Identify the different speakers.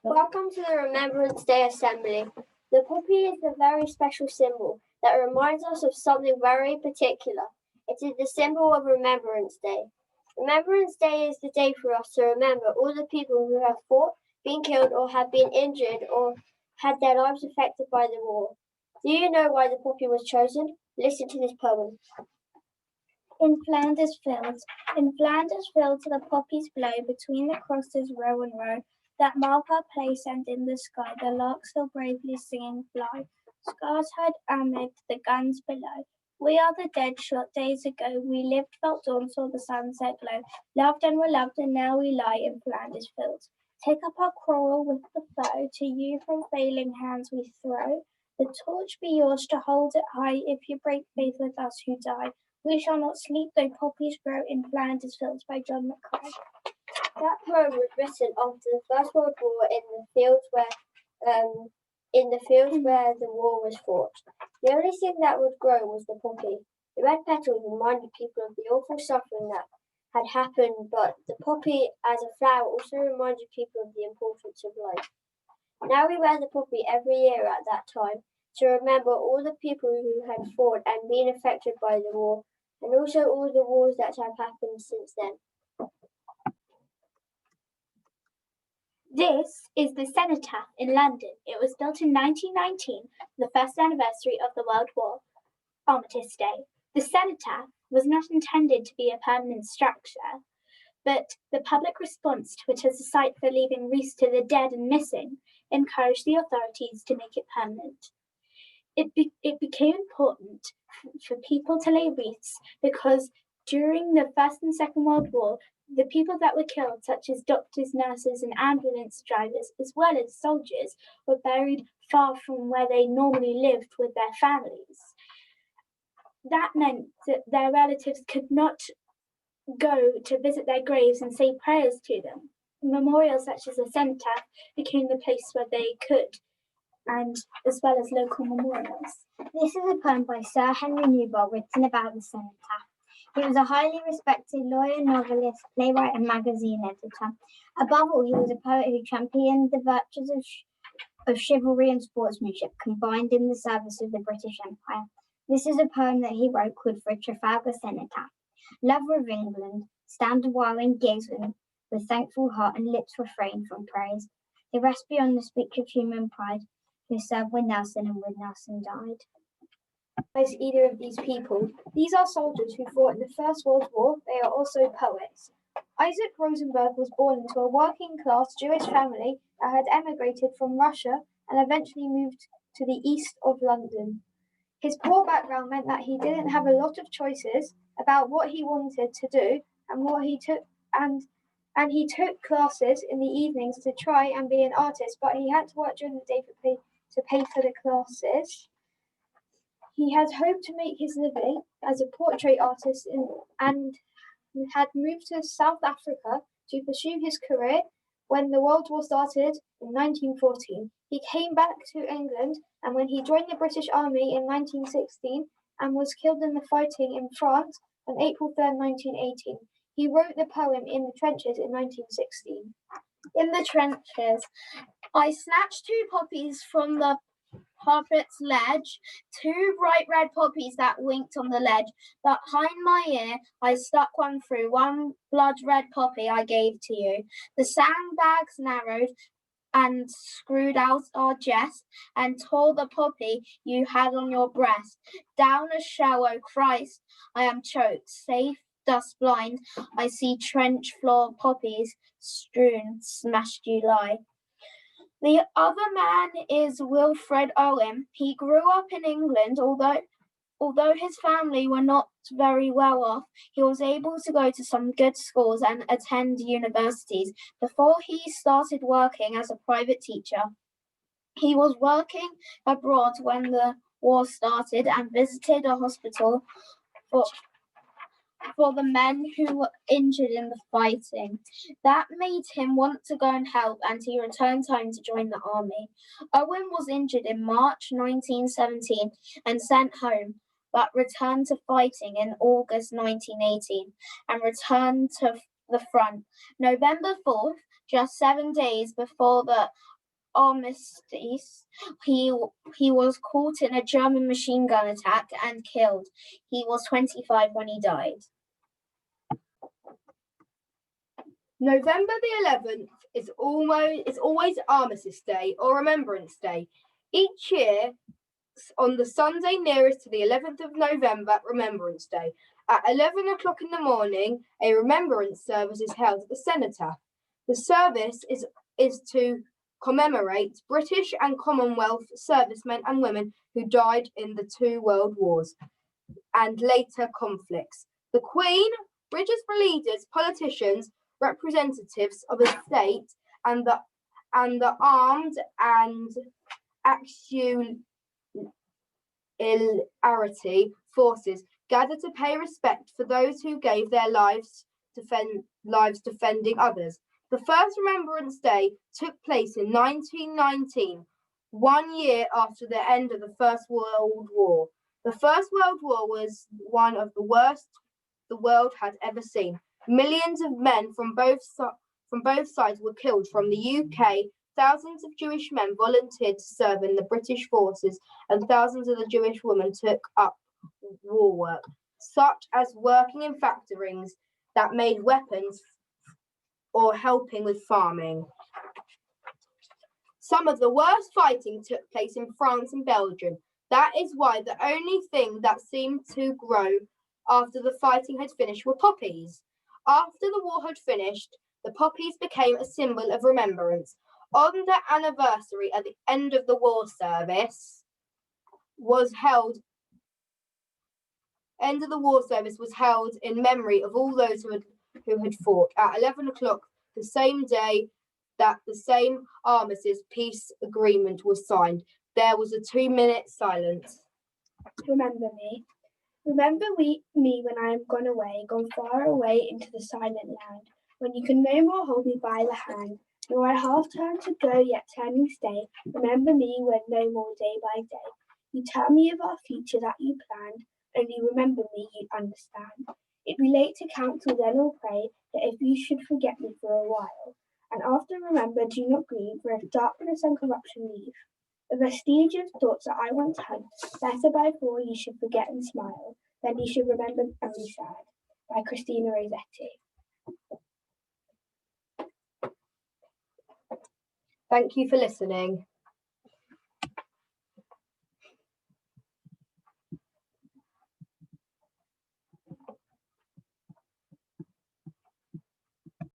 Speaker 1: Welcome to the Remembrance Day Assembly. The poppy is a very special symbol that reminds us of something very particular. It is the symbol of Remembrance Day. Remembrance Day is the day for us to remember all the people who have fought, been killed, or have been injured or had their lives affected by the war. Do you know why the poppy was chosen? Listen to this poem.
Speaker 2: In Flanders fields, the poppies blow between the crosses row and row that mark our place, and in the sky the larks still bravely singing fly. Scars hide amid the guns below. We are the dead shot days ago. We lived, felt dawn, saw the sunset glow, loved and were loved, and now we lie in Flanders fields. Take up our quarrel with the foe, to you from failing hands we throw. The torch be yours to hold it high, if you break faith with us who die. We shall not sleep, though poppies grow in Flanders fields, by John Mackay.
Speaker 1: That poem was written after the First World War in the fields where the war was fought. The only thing that would grow was the poppy. The red petals reminded people of the awful suffering that had happened, but the poppy as a flower also reminded people of the importance of life. Now we wear the poppy every year at that time to remember all the people who had fought and been affected by the war, and also all the wars that have happened since then.
Speaker 3: This is the Cenotaph in London. It was built in 1919, the first anniversary of the World War, Armistice Day. The Cenotaph was not intended to be a permanent structure, but the public response to it as a site for leaving wreaths to the dead and missing encouraged the authorities to make it permanent. It became important for people to lay wreaths because during the First and Second World War, the people that were killed, such as doctors, nurses, and ambulance drivers, as well as soldiers, were buried far from where they normally lived with their families. That meant that their relatives could not go to visit their graves and say prayers to them. Memorials such as the Cenotaph became the place where they could, and as well as local memorials.
Speaker 4: This is a poem by Sir Henry Newbold written about the Cenotaph. He was a highly respected lawyer, novelist, playwright, and magazine editor. Above all, he was a poet who championed the virtues of chivalry and sportsmanship combined in the service of the British Empire. This is a poem that he wrote called For a Trafalgar Cenotaph. Lover of England, stand a while and gaze with thankful heart and lips refrain from praise. They rest beyond the speech of human pride, who served with Nelson and with Nelson died.
Speaker 1: As either of these people, these are soldiers who fought in the First World War. They are also poets. Isaac Rosenberg was born into a working-class Jewish family that had emigrated from Russia and eventually moved to the east of London. His poor background meant that he didn't have a lot of choices about what he wanted to do and he took classes in the evenings to try and be an artist, but he had to work during the day to pay for the classes. He had hoped to make his living as a portrait artist and had moved to South Africa to pursue his career when the World War started in 1914. He came back to England, and when he joined the British Army in 1916 and was killed in the fighting in France on April 3rd, 1918, he wrote the poem In the Trenches in 1916.
Speaker 2: In the trenches, I snatched 2 poppies from the parapet's ledge, 2 bright red poppies that winked on the ledge. Behind my ear, I stuck one through, 1 blood-red poppy I gave to you. The sandbags narrowed and screwed out our jest, and tore the poppy you had on your breast. Down a shell, oh Christ, I am choked, safe, dust blind. I see trench floor poppies strewn, smashed you lie. The other man is Wilfred Owen. He grew up in England, although his family were not very well off. He was able to go to some good schools and attend universities before he started working as a private teacher. He was working abroad when the war started and visited a hospital for the men who were injured in the fighting. That made him want to go and help, and he returned home to join the army. Owen was injured in March 1917 and sent home, but returned to fighting in August 1918 and returned to the front. November 4th, just 7 days before the armistice, he was caught in a German machine gun attack and killed. He was 25 when he died.
Speaker 5: November the 11th is always Armistice Day or Remembrance Day. Each year, on the Sunday nearest to the 11th of November, Remembrance Day. At 11 o'clock in the morning, a remembrance service is held at the Cenotaph. The service is to commemorate British and Commonwealth servicemen and women who died in the 2 world wars and later conflicts. The Queen, British leaders, politicians, representatives of the state, and the armed and auxiliary forces gather to pay respect for those who gave their lives defending others. The first Remembrance Day took place in 1919, 1 year after the end of the First World War. The First World War was one of the worst the world had ever seen. Millions of men from both sides were killed. From the UK, thousands of Jewish men volunteered to serve in the British forces, and thousands of the Jewish women took up war work, such as working in factories that made weapons or helping with farming. Some of the worst fighting took place in France and Belgium. That is why the only thing that seemed to grow after the fighting had finished were poppies. After the war had finished, the poppies became a symbol of remembrance. On the anniversary at the end of the war service was held in memory of all those who had fought. At 11 o'clock the same day that the same armistice peace agreement was signed, there was a 2-minute silence.
Speaker 1: Remember me. Remember me when I am gone far away into the silent land, when you can no more hold me by the hand, nor I half turn to go, yet turning stay. Remember me when no more day by day you tell me of our future that you planned. Only remember me, you understand. It be late to counsel then or pray, that if you should forget me for a while, and after remember, do not grieve, for if darkness and corruption leave, the vestige of thoughts that I once had, better by far you should forget and smile, then you should remember and be sad. By Christina Rossetti.
Speaker 5: Thank you for listening.